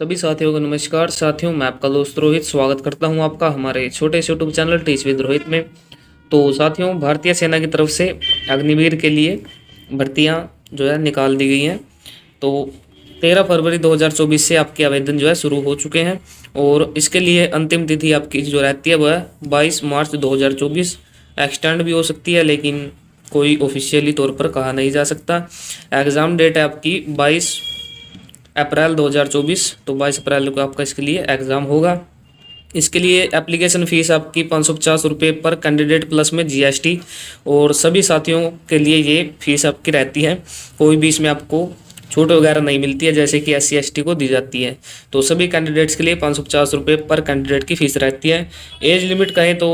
सभी साथियों को नमस्कार। साथियों, मैं आपका दोस्त रोहित स्वागत करता हूं आपका हमारे छोटे से YouTube channel teach with Rohit में। तो साथियों, भारतीय सेना की तरफ से अग्निवीर के लिए भर्तियां जो है निकाल दी गई हैं। तो 13 फरवरी 2024 से आपके आवेदन जो है शुरू हो चुके हैं और इसके लिए अंतिम तिथि आपकी जो रहती है वह 22 मार्च 2024। एक्सटेंड भी हो सकती है, लेकिन कोई ऑफिशियली तौर पर कहा नहीं जा सकता। एग्ज़ाम डेट है आपकी 22 अप्रैल 2024। तो 22 अप्रैल को आपका इसके लिए एग्ज़ाम होगा। इसके लिए एप्लीकेशन फ़ीस आपकी 550 रुपये पर कैंडिडेट प्लस में जीएसटी, और सभी साथियों के लिए ये फ़ीस आपकी रहती है। कोई भी इसमें आपको छूट वगैरह नहीं मिलती है जैसे कि SC ST को दी जाती है। तो सभी कैंडिडेट्स के लिए 550 रुपये पर कैंडिडेट की फ़ीस रहती है। एज लिमिट कहें तो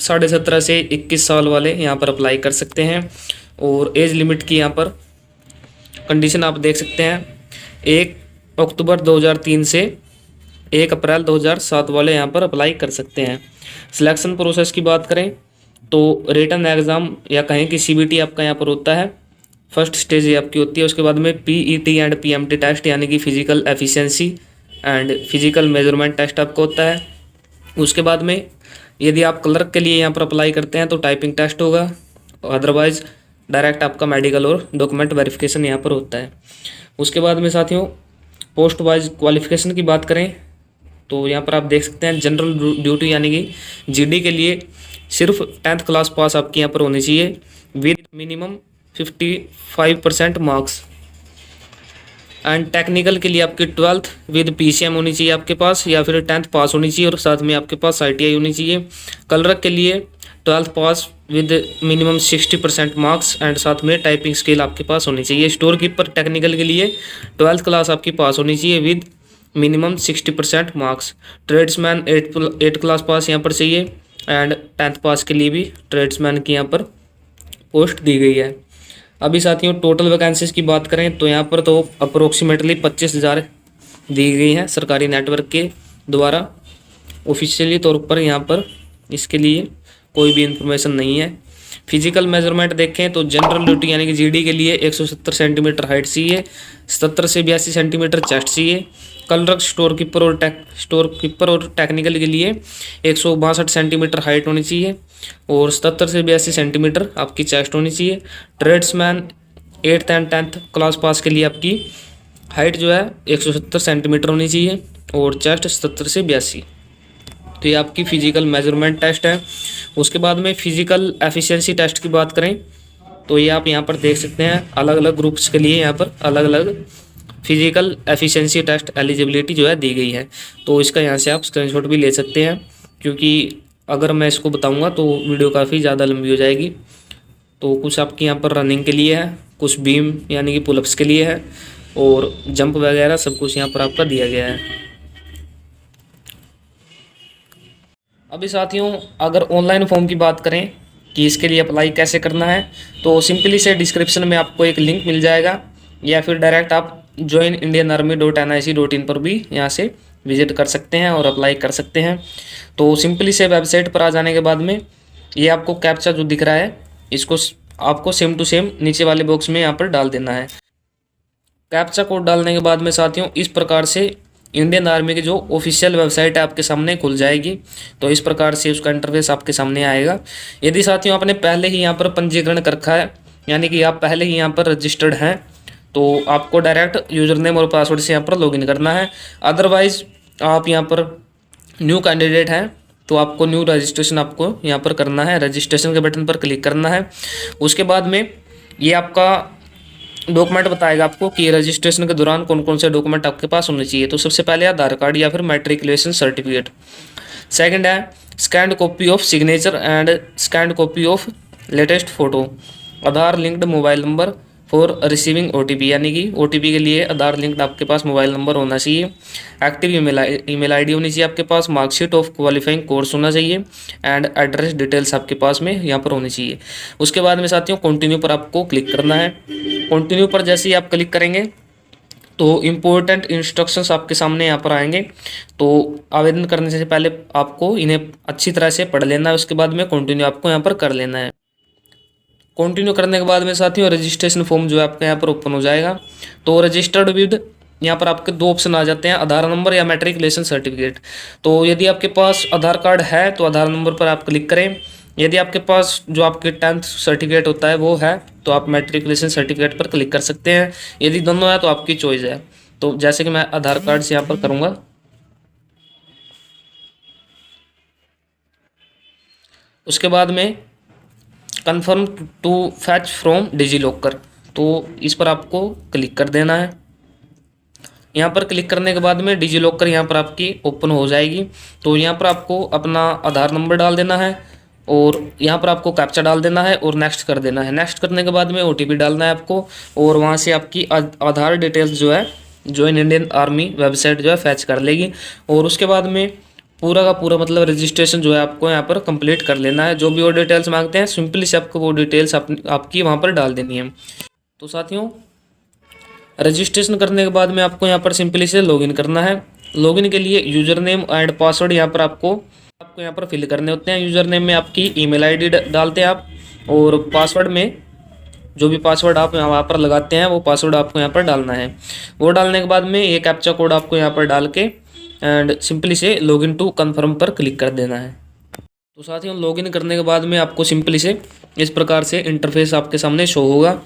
17.5 से 21 साल वाले यहाँ पर अप्लाई कर सकते हैं। और एज लिमिट की यहाँ पर कंडीशन आप देख सकते हैं, 1 अक्टूबर 2003 से 1 अप्रैल 2007 वाले यहाँ पर अप्लाई कर सकते हैं। सिलेक्शन प्रोसेस की बात करें तो रिटन एग्ज़ाम या कहें कि CBT आपका यहाँ पर होता है। फर्स्ट स्टेज ये आपकी होती है। उसके बाद में PET एंड PMT टेस्ट यानी कि physical efficiency and physical measurement test आपका होता है। उसके बाद में यदि आप क्लर्क के लिए यहाँ पर अप्लाई करते हैं तो टाइपिंग टेस्ट होगा। अदरवाइज डायरेक्ट आपका मेडिकल और डॉक्यूमेंट वेरिफिकेशन यहाँ पर होता है। उसके बाद में साथियों, पोस्ट वाइज क्वालिफिकेशन की बात करें तो यहाँ पर आप देख सकते हैं, जनरल ड्यूटी यानी कि GD के लिए सिर्फ 10th क्लास पास आपकी यहाँ पर होनी चाहिए with minimum 55% marks. And technical के लिए आपकी 12th विद PCM होनी चाहिए आपके पास, या फिर 10th पास होनी चाहिए और साथ में आपके पास ITI होनी चाहिए। क्लर्क के लिए 12th pass with minimum 60% marks and साथ में टाइपिंग स्किल आपके पास होनी चाहिए। स्टोर कीपर टेक्निकल के लिए 12th क्लास आपकी पास होनी चाहिए with minimum 60% marks. Tradesman 8 class pass यहाँ पर चाहिए एंड 10th पास के लिए भी ट्रेड्समैन की यहाँ पर पोस्ट दी गई है। अभी साथियों, टोटल वैकेंसीज की बात करें तो यहाँ पर तो अप्रोक्सीमेटली 25,000 दी गई हैं सरकारी नेटवर्क के द्वारा। ऑफिशियली तौर पर यहाँ पर इसके लिए कोई भी इंफॉर्मेशन नहीं है। फिजिकल मेजरमेंट देखें तो जनरल ड्यूटी यानी कि GD के लिए 170 सेंटीमीटर हाइट चाहिए, 77 से 82 सेंटीमीटर चेस्ट चाहिए। क्लर्क, स्टोर कीपर और टेक्निकल के लिए 162 सेंटीमीटर हाइट होनी चाहिए और 77 से 82 सेंटीमीटर आपकी चेस्ट होनी चाहिए। Tradesman 8th and 10th class pass के लिए आपकी हाइट जो है 170 सेंटीमीटर होनी चाहिए और चेस्ट 77 से 82। तो ये आपकी फिजिकल मेजरमेंट टेस्ट है। उसके बाद में फिजिकल एफिशिएंसी टेस्ट की बात करें तो ये आप यहाँ पर देख सकते हैं, अलग अलग ग्रुप्स के लिए यहाँ पर अलग अलग फिजिकल एफिशिएंसी टेस्ट एलिजिबिलिटी जो है दी गई है। तो इसका यहाँ से आप स्क्रीनशॉट भी ले सकते हैं, क्योंकि अगर मैं इसको बताऊँगा तो वीडियो काफ़ी ज़्यादा लंबी हो जाएगी। तो कुछ आपके यहाँ पर रनिंग के लिए है, कुछ बीम यानी कि पुलअप्स के लिए है और जंप वगैरह सब कुछ यहाँ पर आपका दिया गया है। अभी साथियों, अगर ऑनलाइन फॉर्म की बात करें कि इसके लिए अप्लाई कैसे करना है तो सिंपली से डिस्क्रिप्शन में आपको एक लिंक मिल जाएगा, या फिर डायरेक्ट आप joinindianarmy.nic.in पर भी यहाँ से विजिट कर सकते हैं और अप्लाई कर सकते हैं। तो सिंपली से वेबसाइट पर आ जाने के बाद में ये आपको कैप्चा जो दिख रहा है इसको आपको सेम टू सेम नीचे वाले बॉक्स में यहाँ पर डाल देना है। कैप्चा कोड डालने के बाद में साथियों, इस प्रकार से इंडियन आर्मी की जो ऑफिशियल वेबसाइट है आपके सामने खुल जाएगी। तो इस प्रकार से उसका इंटरफेस आपके सामने आएगा। यदि साथियों आपने पहले ही यहाँ पर पंजीकरण कर रखा है, यानी कि आप पहले ही यहाँ पर रजिस्टर्ड हैं, तो आपको डायरेक्ट यूज़र नेम और पासवर्ड से यहाँ पर लॉगिन करना है। अदरवाइज़ आप यहाँ पर न्यू कैंडिडेट हैं तो आपको न्यू रजिस्ट्रेशन आपको यहाँ पर करना है। रजिस्ट्रेशन के बटन पर क्लिक करना है। उसके बाद में ये आपका डॉक्यूमेंट बताएगा आपको कि रजिस्ट्रेशन के दौरान कौन कौन से डॉक्यूमेंट आपके पास होने चाहिए। तो सबसे पहले आधार कार्ड या फिर मैट्रिकुलेशन सर्टिफिकेट। सेकंड है scanned copy of signature and scanned copy of latest photo. Aadhaar linked mobile number for receiving OTP, यानी कि OTP के लिए आधार लिंक्ड आपके पास मोबाइल नंबर होना चाहिए। एक्टिव ईमेल ID होनी चाहिए आपके पास। मार्कशीट ऑफ क्वालिफाइंग कोर्स होना चाहिए एंड एड्रेस डिटेल्स आपके पास में यहाँ पर होनी चाहिए। उसके बाद में साथियों कंटिन्यू पर आपको क्लिक करना है। कंटिन्यू पर जैसे ही आप क्लिक करेंगे तो इम्पोर्टेंट इंस्ट्रक्शंस आपके सामने यहाँ पर आएंगे। तो आवेदन करने से पहले आपको इन्हें अच्छी तरह से पढ़ लेना है। उसके बाद में कंटिन्यू आपको यहाँ पर कर लेना है। कंटिन्यू करने के बाद में साथियों रजिस्ट्रेशन फॉर्म जो है आपका यहाँ पर ओपन हो जाएगा। तो रजिस्टर्ड विद यहाँ पर आपके दो ऑप्शन आ जाते हैं, आधार नंबर या मैट्रिकुलेशन सर्टिफिकेट। तो यदि आपके पास आधार कार्ड है तो आधार नंबर पर आप क्लिक करें। यदि आपके पास जो आपके 10th सर्टिफिकेट होता है वो है तो आप मैट्रिकुलेशन सर्टिफिकेट पर क्लिक कर सकते हैं। यदि दोनों है तो आपकी चॉइस है। तो जैसे कि मैं आधार कार्ड से यहाँ पर करूँगा, उसके बाद में confirm to fetch from DigiLocker, तो इस पर आपको क्लिक कर देना है। यहाँ पर क्लिक करने के बाद में डिजी लॉकर यहाँ पर आपकी ओपन हो जाएगी। तो यहाँ पर आपको अपना आधार नंबर डाल देना है और यहाँ पर आपको कैप्चा डाल देना है और नेक्स्ट कर देना है। नेक्स्ट करने के बाद में ओटीपी डालना है आपको और वहाँ से आपकी आधार डिटेल्स जो है ज्वाइन इंडियन आर्मी वेबसाइट जो है फैच कर लेगी। और उसके बाद में पूरा का पूरा मतलब रजिस्ट्रेशन जो है आपको यहाँ पर कंप्लीट कर लेना है। जो भी वो डिटेल्स मांगते हैं सिंपली से आपको वो डिटेल्स आपकी वहाँ पर डाल देनी है। तो साथियों, रजिस्ट्रेशन करने के बाद में आपको यहाँ पर सिंपली से लॉगिन करना है। लॉगिन के लिए यूज़र नेम एंड पासवर्ड यहाँ पर आपको यहाँ पर फिल करने होते हैं। यूज़र नेम में आपकी ईमेल आईडी डालते हैं आप, और पासवर्ड में जो भी पासवर्ड आप वहाँ पर लगाते हैं वो पासवर्ड आपको यहाँ पर डालना है। वो डालने के बाद में ये कैप्चा कोड आपको यहाँ पर डाल के एंड सिंपली से लॉगिन टू कन्फर्म पर क्लिक कर देना है। तो साथियों, लॉगिन करने के बाद में आपको सिंपली से इस प्रकार से इंटरफेस आपके सामने शो होगा।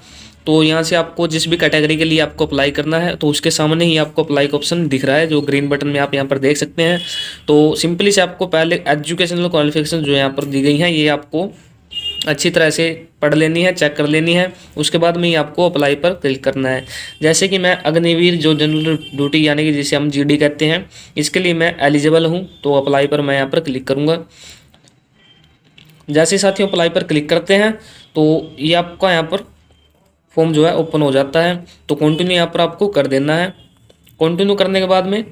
तो यहाँ से आपको जिस भी कैटेगरी के लिए आपको अप्लाई करना है तो उसके सामने ही आपको अप्लाई का ऑप्शन दिख रहा है, जो ग्रीन बटन में आप यहाँ पर देख सकते हैं। तो सिंपली से आपको पहले एजुकेशनल क्वालिफिकेशन जो यहाँ पर दी गई हैं ये आपको अच्छी तरह से पढ़ लेनी है, चेक कर लेनी है। उसके बाद में ही आपको अप्लाई पर क्लिक करना है। जैसे कि मैं अग्निवीर जो जनरल ड्यूटी यानी कि जिसे हम जीडी कहते हैं, इसके लिए मैं एलिजिबल हूँ, तो अप्लाई पर मैं यहाँ पर क्लिक करूँगा। जैसे साथियों अप्लाई पर क्लिक करते हैं तो ये आपका यहाँ पर फॉर्म जो है ओपन हो जाता है। तो कंटिन्यू यहाँ पर आपको कर देना है। कंटिन्यू करने के बाद में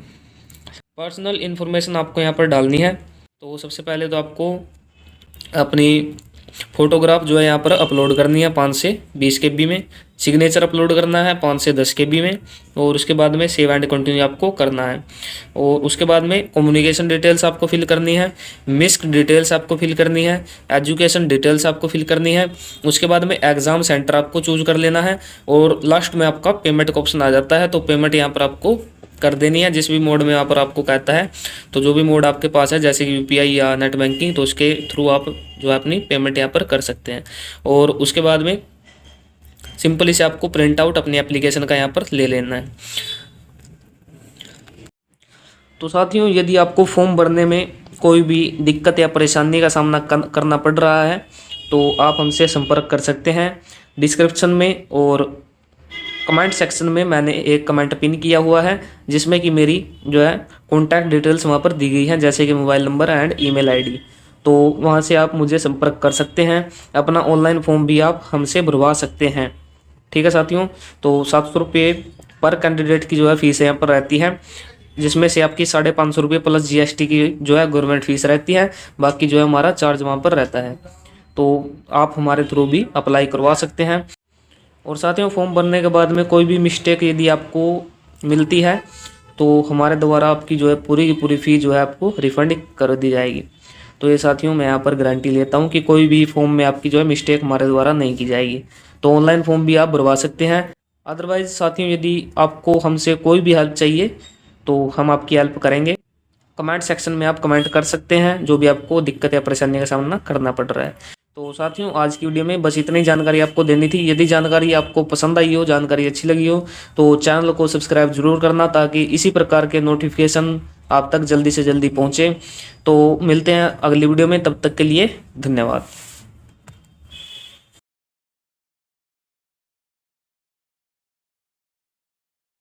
पर्सनल इन्फॉर्मेशन आपको यहाँ पर डालनी है। तो सबसे पहले तो आपको अपनी फ़ोटोग्राफ जो है यहाँ पर अपलोड करनी है 5 से 20 KB में। सिग्नेचर अपलोड करना है 5 से 10 KB में। और उसके बाद में सेव एंड कंटिन्यू आपको करना है। और उसके बाद में कम्युनिकेशन डिटेल्स आपको फिल करनी है, मिस्क डिटेल्स आपको फिल करनी है, एजुकेशन डिटेल्स आपको फिल करनी है। उसके बाद में एग्ज़ाम सेंटर आपको चूज कर लेना है। और लास्ट में आपका पेमेंट का ऑप्शन आ जाता है, तो पेमेंट यहाँ पर आपको कर देनी है जिस भी मोड में यहाँ पर आपको कहता है। तो जो भी मोड आपके पास है जैसे कि यूपीआई या नेट बैंकिंग, तो उसके थ्रू आप जो है अपनी पेमेंट यहाँ पर कर सकते हैं। और उसके बाद में सिंपली से आपको प्रिंट आउट अपनी एप्लीकेशन का यहाँ पर ले लेना है। तो साथियों, यदि आपको फॉर्म भरने में कोई भी दिक्कत या परेशानी का सामना करना पड़ रहा है तो आप हमसे संपर्क कर सकते हैं। डिस्क्रिप्शन में और कमेंट सेक्शन में मैंने एक कमेंट पिन किया हुआ है जिसमें कि मेरी जो है कॉन्टैक्ट डिटेल्स वहाँ पर दी गई हैं, जैसे कि mobile number and email ID. तो वहाँ से आप मुझे संपर्क कर सकते हैं। अपना ऑनलाइन फॉर्म भी आप हमसे भरवा सकते हैं। ठीक है साथियों, तो 700 रुपये पर कैंडिडेट की जो है फ़ीस यहाँ पर रहती है, जिसमें से आपकी 550 रुपये प्लस जीएसटी की जो है गवर्नमेंट फ़ीस रहती है। बाकी जो है हमारा चार्ज वहाँ पर रहता है। तो आप हमारे थ्रू भी अप्लाई करवा सकते हैं। और साथियों, फॉर्म भरने के बाद में कोई भी मिस्टेक यदि आपको मिलती है तो हमारे द्वारा आपकी जो है पूरी की पूरी फ़ी जो है आपको रिफ़ंड कर दी जाएगी। तो ये साथियों, मैं यहाँ पर गारंटी लेता हूँ कि कोई भी फॉर्म में आपकी जो है मिस्टेक हमारे द्वारा नहीं की जाएगी। तो ऑनलाइन फॉर्म भी आप भरवा सकते हैं। अदरवाइज़ साथियों, यदि आपको हमसे कोई भी हेल्प चाहिए तो हम आपकी हेल्प करेंगे। कमेंट सेक्शन में आप कमेंट कर सकते हैं जो भी आपको दिक्कत या परेशानी का सामना करना पड़ रहा है। तो साथियों, आज की वीडियो में बस इतनी जानकारी आपको देनी थी। यदि जानकारी आपको पसंद आई हो, जानकारी अच्छी लगी हो, तो चैनल को सब्सक्राइब जरूर करना ताकि इसी प्रकार के नोटिफिकेशन आप तक जल्दी से जल्दी पहुँचे। तो मिलते हैं अगली वीडियो में, तब तक के लिए धन्यवाद।